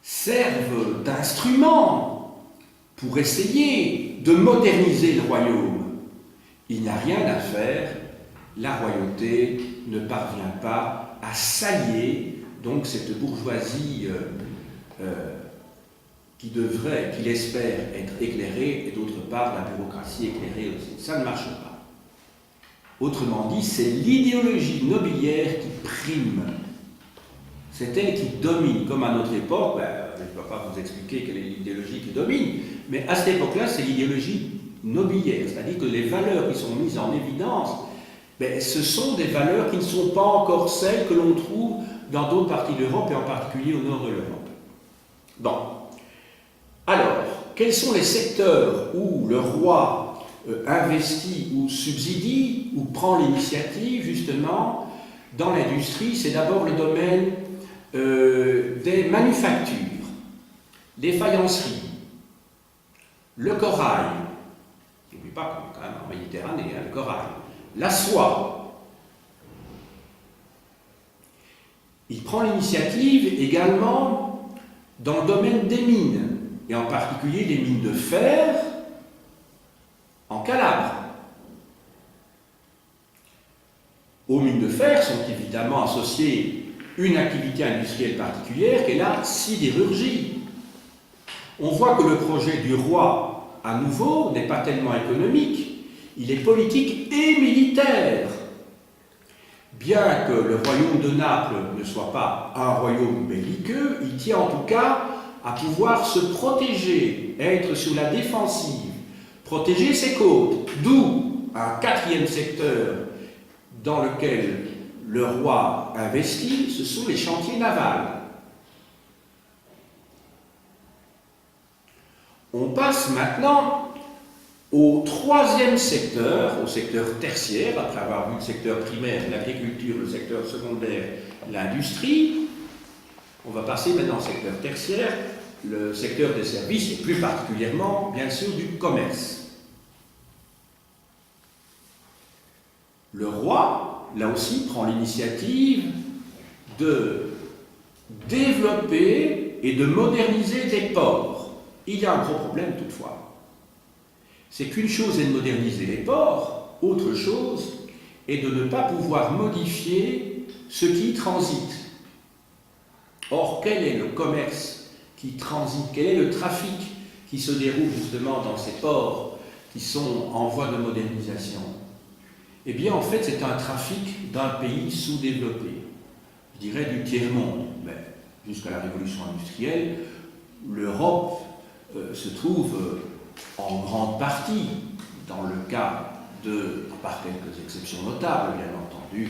serve d'instrument pour essayer de moderniser le royaume. Il n'a rien à faire, la royauté ne parvient pas à s'allier, donc cette bourgeoisie qu'il espère être éclairée, et d'autre part la bureaucratie éclairée aussi. Ça ne marche pas. Autrement dit, c'est l'idéologie nobiliaire qui prime. C'est elle qui domine, comme à notre époque, je ne peux pas vous expliquer quelle est l'idéologie qui domine, mais à cette époque-là, c'est l'idéologie nobiliaire, c'est-à-dire que les valeurs qui sont mises en évidence, ce sont des valeurs qui ne sont pas encore celles que l'on trouve dans d'autres parties d'Europe, et en particulier au nord de l'Europe. Bon. Alors, quels sont les secteurs où le roi investit ou subsidie ou prend l'initiative, justement, dans l'industrie? C'est d'abord le domaine des manufactures, des faïenceries, le corail, n'oublie pas quand même en Méditerranée, le corail, la soie. Il prend l'initiative également dans le domaine des mines, et en particulier des mines de fer en Calabre. Aux mines de fer sont évidemment associées une activité industrielle particulière qui est la sidérurgie. On voit que le projet du roi, à nouveau, n'est pas tellement économique, il est politique et militaire. Bien que le royaume de Naples ne soit pas un royaume belliqueux, il tient en tout cas à pouvoir se protéger, être sur la défensive, protéger ses côtes, d'où un quatrième secteur dans lequel le roi investit, ce sont les chantiers navals. On passe maintenant au troisième secteur, au secteur tertiaire, après avoir vu le secteur primaire, l'agriculture, le secteur secondaire, l'industrie. On va passer maintenant au secteur tertiaire, le secteur des services, et plus particulièrement, bien sûr, du commerce. Le roi, là aussi, prend l'initiative de développer et de moderniser des ports. Il y a un gros problème toutefois. C'est qu'une chose est de moderniser les ports, autre chose est de ne pas pouvoir modifier ce qui y transite. Or, quel est le commerce qui transite, quel est le trafic qui se déroule justement dans ces ports qui sont en voie de modernisation? Eh bien, en fait, c'est un trafic d'un pays sous-développé, je dirais du tiers-monde. Mais jusqu'à la révolution industrielle, l'Europe se trouve en grande partie dans le cas de, à part quelques exceptions notables, bien entendu,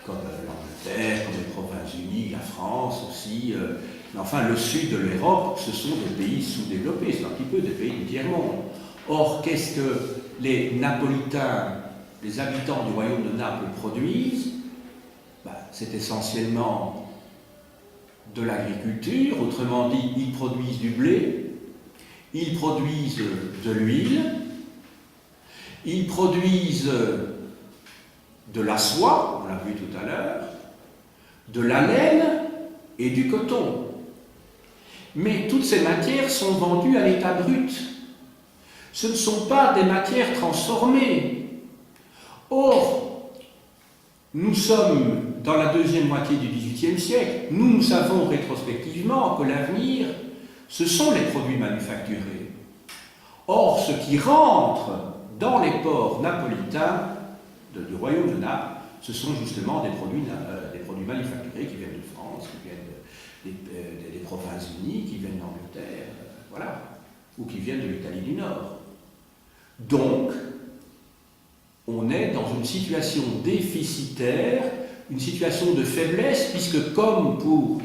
comme l'Angleterre, comme les Provinces-Unies, la France aussi, mais enfin, le sud de l'Europe, ce sont des pays sous-développés, c'est un petit peu des pays du tiers-monde. Or, qu'est-ce que les Napolitains, les habitants du royaume de Naples produisent? C'est essentiellement de l'agriculture, autrement dit, ils produisent du blé, ils produisent de l'huile, ils produisent de la soie, on l'a vu tout à l'heure, de la laine et du coton. Mais toutes ces matières sont vendues à l'état brut. Ce ne sont pas des matières transformées. Or, nous sommes dans la deuxième moitié du XVIIIe siècle. Nous savons rétrospectivement que l'avenir, ce sont les produits manufacturés. Or, ce qui rentre dans les ports napolitains du royaume de Naples, ce sont justement des produits manufacturés qui viennent de France, qui viennent des Provinces-Unies, qui viennent d'Angleterre, voilà, ou qui viennent de l'Italie du Nord. Donc, on est dans une situation déficitaire, une situation de faiblesse, puisque comme pour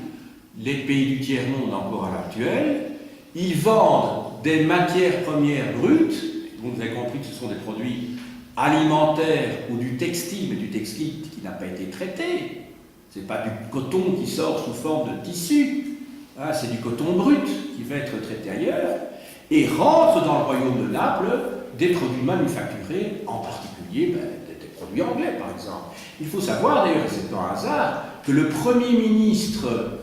les pays du tiers-monde encore à l'actuel, ils vendent des matières premières brutes, donc vous avez compris que ce sont des produits alimentaire ou du textile, mais du textile qui n'a pas été traité. Ce n'est pas du coton qui sort sous forme de tissu, hein, c'est du coton brut qui va être traité ailleurs, et rentre dans le royaume de Naples des produits manufacturés, en particulier des produits anglais par exemple. Il faut savoir d'ailleurs, et c'est pas un hasard, que le premier ministre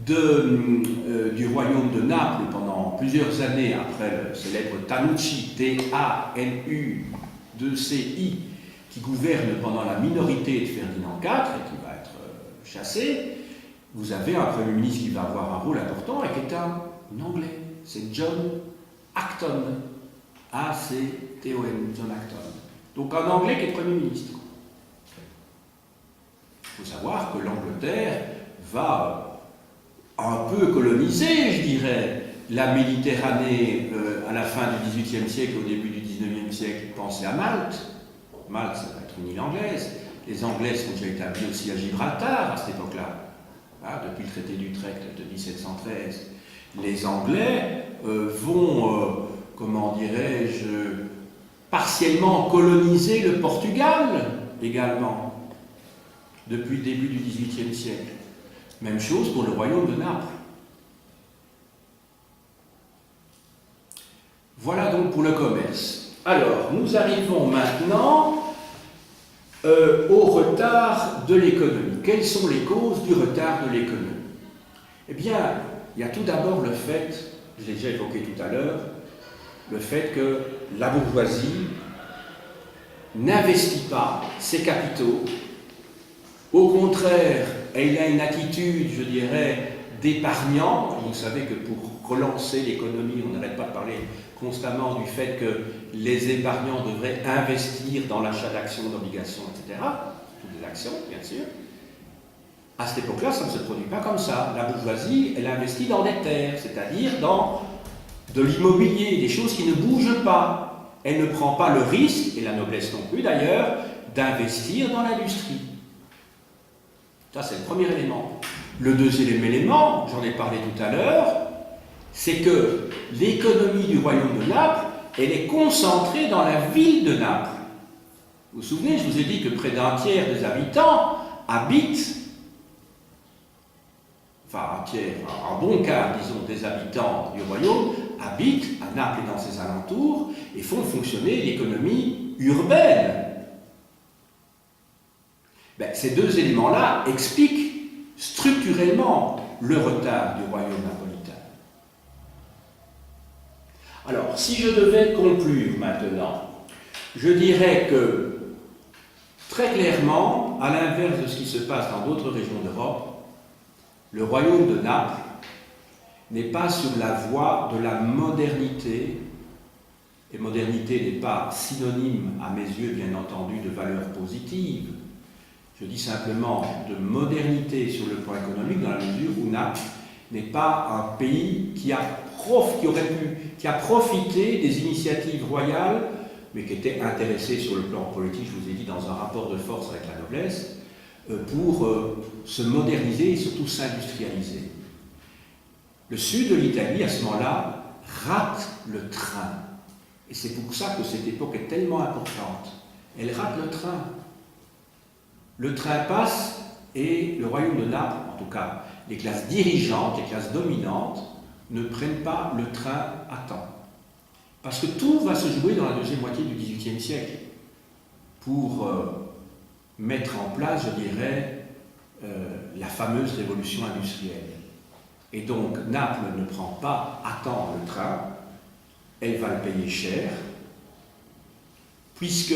du royaume de Naples pendant plusieurs années après le célèbre Tanucci, T-A-N-U-2-C-I, qui gouverne pendant la minorité de Ferdinand IV et qui va être chassé, vous avez un premier ministre qui va avoir un rôle important et qui est un Anglais, c'est John Acton, A-C-T-O-N, John Acton. Donc un Anglais qui est Premier ministre. Il faut savoir que l'Angleterre va un peu coloniser, je dirais, la Méditerranée à la fin du XVIIIe siècle, au début du XIXe siècle. Pensez à Malte. Malte, ça va être une île anglaise. Les Anglais sont déjà établis aussi à Gibraltar à cette époque-là, hein, depuis le traité d'Utrecht de 1713. Les Anglais vont, comment dirais-je, partiellement coloniser le Portugal également, depuis le début du XVIIIe siècle. Même chose pour le royaume de Naples. Voilà donc pour le commerce. Alors, nous arrivons maintenant au retard de l'économie. Quelles sont les causes du retard de l'économie? Eh bien, il y a tout d'abord le fait, je l'ai déjà évoqué tout à l'heure, le fait que la bourgeoisie n'investit pas ses capitaux. Au contraire, elle a une attitude, je dirais, d'épargnant. Vous savez que pour relancer l'économie, on n'arrête pas de parler constamment du fait que les épargnants devraient investir dans l'achat d'actions, d'obligations, etc. Toutes les actions, bien sûr. À cette époque-là, ça ne se produit pas comme ça. La bourgeoisie, elle investit dans des terres, c'est-à-dire dans de l'immobilier, des choses qui ne bougent pas. Elle ne prend pas le risque, et la noblesse non plus d'ailleurs, d'investir dans l'industrie. Ça, c'est le premier élément. Le deuxième élément, j'en ai parlé tout à l'heure, c'est que l'économie du royaume de Naples, elle est concentrée dans la ville de Naples. Vous vous souvenez, je vous ai dit que près d'un tiers des habitants habitent, enfin un tiers, un bon quart, disons, des habitants du royaume habitent à Naples et dans ses alentours et font fonctionner l'économie urbaine. Ben, ces deux éléments-là expliquent structurellement le retard du royaume napolitain. Alors, si je devais conclure maintenant, je dirais que, très clairement, à l'inverse de ce qui se passe dans d'autres régions d'Europe, le royaume de Naples n'est pas sur la voie de la modernité, et modernité n'est pas synonyme, à mes yeux, bien entendu, de valeur positive. Je dis simplement de modernité sur le plan économique, dans la mesure où Naples n'est pas un pays qui a profité des initiatives royales, mais qui était intéressé sur le plan politique, je vous ai dit, dans un rapport de force avec la noblesse, pour se moderniser et surtout s'industrialiser. Le sud de l'Italie, à ce moment-là, rate le train. Et c'est pour ça que cette époque est tellement importante. Elle rate le train. Le train passe et le royaume de Naples, en tout cas les classes dirigeantes, les classes dominantes, ne prennent pas le train à temps. Parce que tout va se jouer dans la deuxième moitié du XVIIIe siècle pour mettre en place, je dirais, la fameuse révolution industrielle. Et donc Naples ne prend pas à temps le train, elle va le payer cher, puisque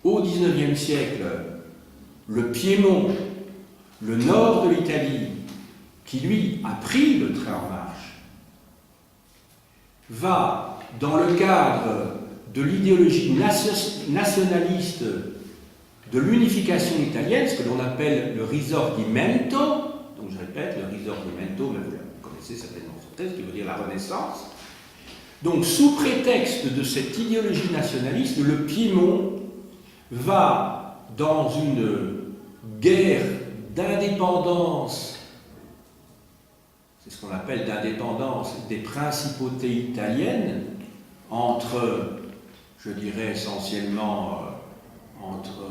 au XIXe siècle, le Piémont, le nord de l'Italie, qui lui a pris le train en marche, va, dans le cadre de l'idéologie nationaliste de l'unification italienne, ce que l'on appelle le Risorgimento, donc je répète, le Risorgimento, mais vous connaissez certainement ce texte, qui veut dire la Renaissance. Donc, sous prétexte de cette idéologie nationaliste, le Piémont va dans une guerre d'indépendance, c'est ce qu'on appelle d'indépendance des principautés italiennes, entre, je dirais essentiellement entre,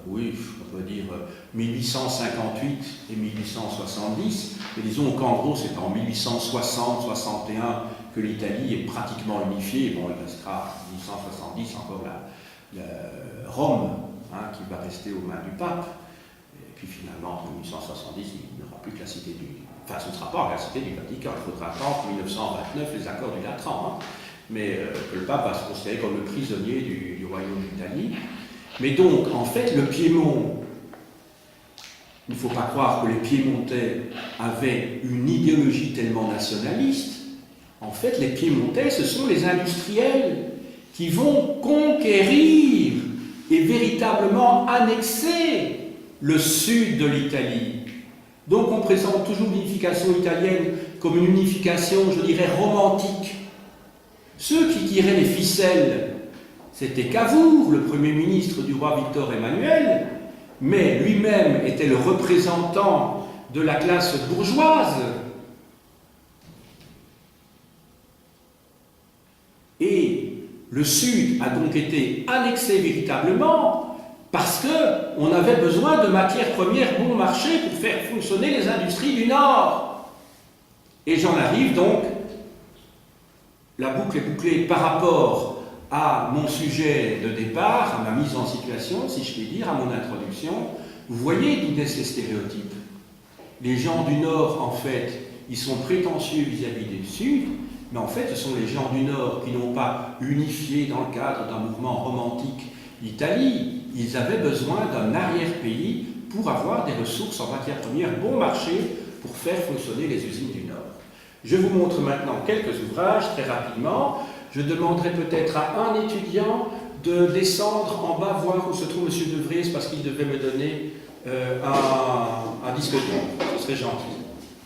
oui, on peut dire 1858 et 1870, mais disons qu'en gros c'est en 1860-61 que l'Italie est pratiquement unifiée. Bon, il restera en 1870 encore Rome, hein, qui va rester aux mains du pape, et puis finalement en 1870 il n'y aura plus que la cité du... Enfin, ce ne sera pas la cité du Vatican, il faudra attendre 1929 les accords du Latran, hein, mais que le pape va se considérer comme le prisonnier du royaume d'Italie. Mais donc, en fait, le Piémont, il ne faut pas croire que les Piémontais avaient une idéologie tellement nationaliste. En fait, les Piémontais, ce sont les industriels qui vont conquérir et véritablement annexer le sud de l'Italie. Donc on présente toujours l'unification italienne comme une unification, je dirais, romantique. Ceux qui tiraient les ficelles, c'était Cavour, le premier ministre du roi Victor Emmanuel, mais lui-même était le représentant de la classe bourgeoise. Et le Sud a donc été annexé véritablement parce qu'on avait besoin de matières premières bon marché pour faire fonctionner les industries du Nord. Et j'en arrive donc, la boucle est bouclée par rapport à mon sujet de départ, à ma mise en situation, si je puis dire, à mon introduction. Vous voyez d'où naissent les stéréotypes. Les gens du Nord, en fait, ils sont prétentieux vis-à-vis du Sud, mais en fait, ce sont les gens du Nord qui n'ont pas unifié dans le cadre d'un mouvement romantique l'Italie. Ils avaient besoin d'un arrière-pays pour avoir des ressources en matière première bon marché pour faire fonctionner les usines du Nord. Je vous montre maintenant quelques ouvrages, très rapidement. Je demanderai peut-être à un étudiant de descendre en bas, voir où se trouve M. De Vries, parce qu'il devait me donner un disque dur. Ce serait gentil.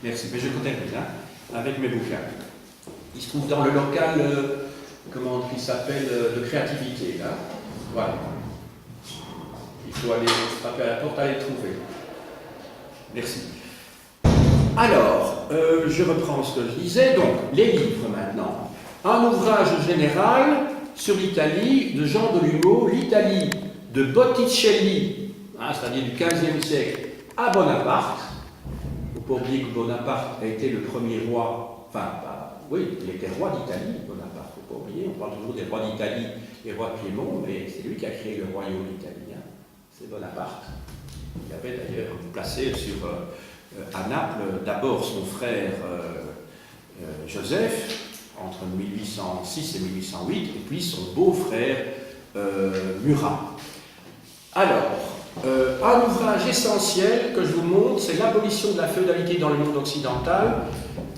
Merci. Mais je termine avec mes bouquins. Il se trouve dans le local, comment il s'appelle, de créativité. Là. Voilà. Il faut aller frapper à la porte, aller le trouver. Merci. Alors, je reprends ce que je disais. Donc, les livres maintenant. Un ouvrage général sur l'Italie de Jean Delumeau, l'Italie de Botticelli, hein, c'est-à-dire du XVe siècle, à Bonaparte. Il ne faut pas oublier que Bonaparte a été le premier roi, enfin, oui, il était roi d'Italie, Bonaparte, il ne faut pas oublier. On parle toujours des rois d'Italie et rois de Piémont, mais c'est lui qui a créé le royaume italien. C'est Bonaparte. Il avait d'ailleurs placé à Naples d'abord son frère Joseph, entre 1806 et 1808, et puis son beau-frère Murat. Alors, un ouvrage essentiel que je vous montre, c'est L'abolition de la féodalité dans le monde occidental,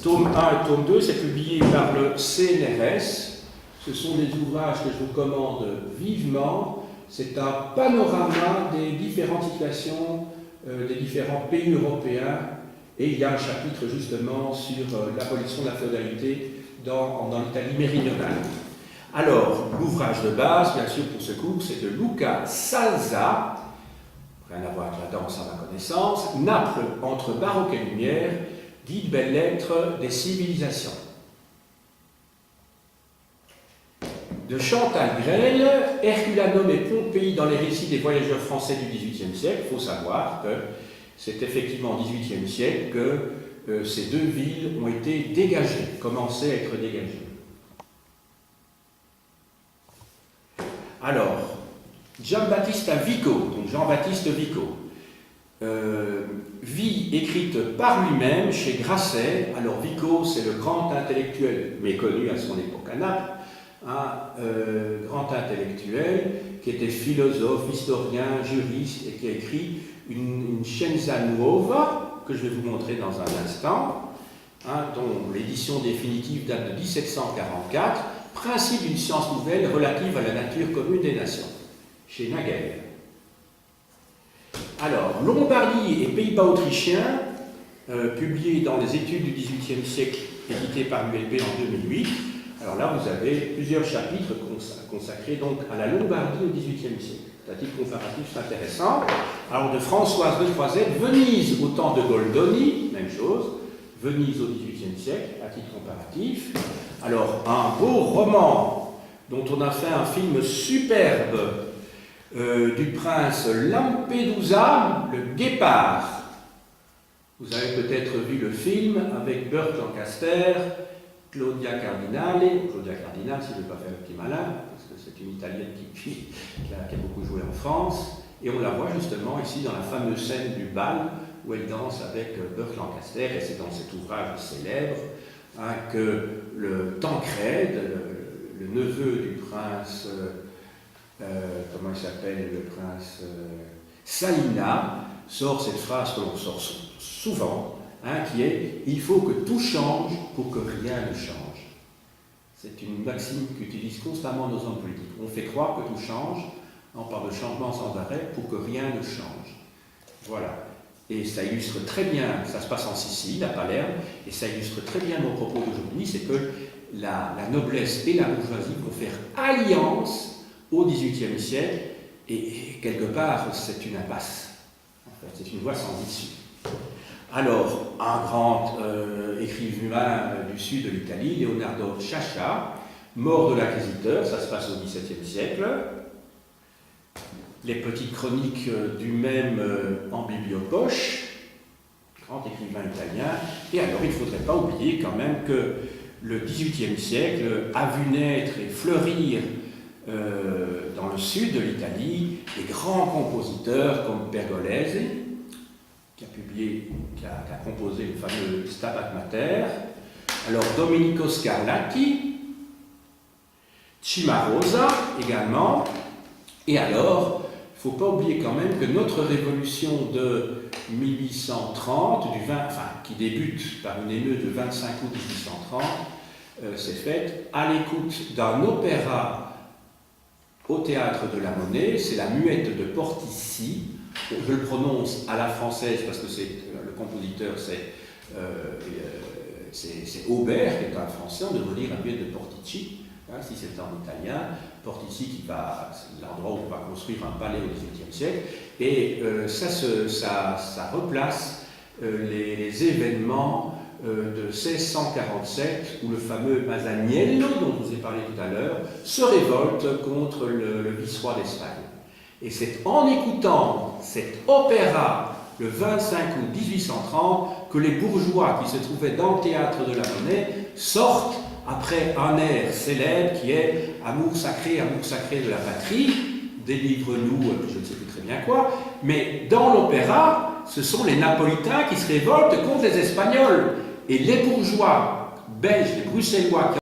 tome 1 et tome 2, c'est publié par le CNRS. Ce sont des ouvrages que je vous commande vivement. C'est un panorama des différentes situations des différents pays européens, et il y a un chapitre justement sur l'abolition de la féodalité dans l'Italie méridionale. Alors, l'ouvrage de base, bien sûr, pour ce cours, c'est de Luca Salza, rien à voir avec la danse à ma connaissance, Naples entre baroque et lumière, dites belles lettres des civilisations. De Chantal Grel, Herculanum et Pompéi dans les récits des voyageurs français du XVIIIe siècle. Il faut savoir que c'est effectivement au XVIIIe siècle que ces deux villes ont été dégagées, commencé à être dégagées. Alors, Giambattista Vico, donc Jean-Baptiste Vico, vie écrite par lui-même chez Grasset. Alors Vico, c'est le grand intellectuel, méconnu à son époque à Naples, un grand intellectuel qui était philosophe, historien, juriste et qui a écrit une Scienza Nuova, que je vais vous montrer dans un instant, dont l'édition définitive date de 1744, Principe d'une science nouvelle relative à la nature commune des nations, chez Nagel. Alors, Lombardie et Pays-Bas autrichiens, publié dans les études du XVIIIe siècle, édité par l'ULB en 2008. Alors là, vous avez plusieurs chapitres consacrés donc à la Lombardie au XVIIIe siècle. C'est un titre comparatif, c'est intéressant. Alors, de Françoise de Croisette, Venise au temps de Goldoni, même chose. Venise au XVIIIe siècle, à titre comparatif. Alors, un beau roman dont on a fait un film superbe du prince Lampedusa, le Guépard. Vous avez peut-être vu le film avec Burt Lancaster, Claudia Cardinale, si je ne veux pas faire le petit malin, parce que c'est une Italienne qui a beaucoup joué en France, et on la voit justement ici dans la fameuse scène du bal, où elle danse avec Burt Lancaster, et c'est dans cet ouvrage célèbre que le Tancrède, le neveu du prince, comment il s'appelle, le prince Salina, sort cette phrase que l'on sort souvent, qui est « il faut que tout change pour que rien ne change ». C'est une maxime qu'utilisent constamment nos hommes politiques. On fait croire que tout change, on parle de changement sans arrêt pour que rien ne change. Voilà. Et ça illustre très bien, ça se passe en Sicile, à Palerme, et ça illustre très bien mon propos d'aujourd'hui, c'est que la noblesse et la bourgeoisie vont faire alliance au XVIIIe siècle, et quelque part, c'est une impasse. En fait, c'est une voie sans issue. Alors, un grand écrivain du sud de l'Italie, Leonardo Sciascia, mort de l'inquisiteur, ça se passe au XVIIe siècle. Les petites chroniques du même en bibliopoche, grand écrivain italien. Et alors, il ne faudrait pas oublier quand même que le XVIIIe siècle a vu naître et fleurir dans le sud de l'Italie des grands compositeurs comme Pergolese, qui a composé le fameux Stabat Mater, alors Domenico Scarlatti, Cimarosa également, et alors, il ne faut pas oublier quand même que notre révolution de 1830, qui débute par une émeute de 25 août 1830, s'est faite à l'écoute d'un opéra au Théâtre de la Monnaie, c'est la Muette de Portici. Je le prononce à la française parce que le compositeur c'est Aubert, qui est un français, on devrait dire la Muette de Portici, si c'est en italien. Portici, c'est l'endroit où on va construire un palais au XVIIIe siècle, et ça replace les événements de 1647, où le fameux Masaniello, dont je vous ai parlé tout à l'heure, se révolte contre le vice-roi d'Espagne. Et c'est en écoutant cet opéra le 25 août 1830 que les bourgeois qui se trouvaient dans le Théâtre de la Monnaie sortent après un air célèbre qui est « Amour sacré de la patrie », délivre-nous, je ne sais plus très bien quoi, mais dans l'opéra, ce sont les Napolitains qui se révoltent contre les Espagnols. Et les bourgeois belges, les Bruxellois,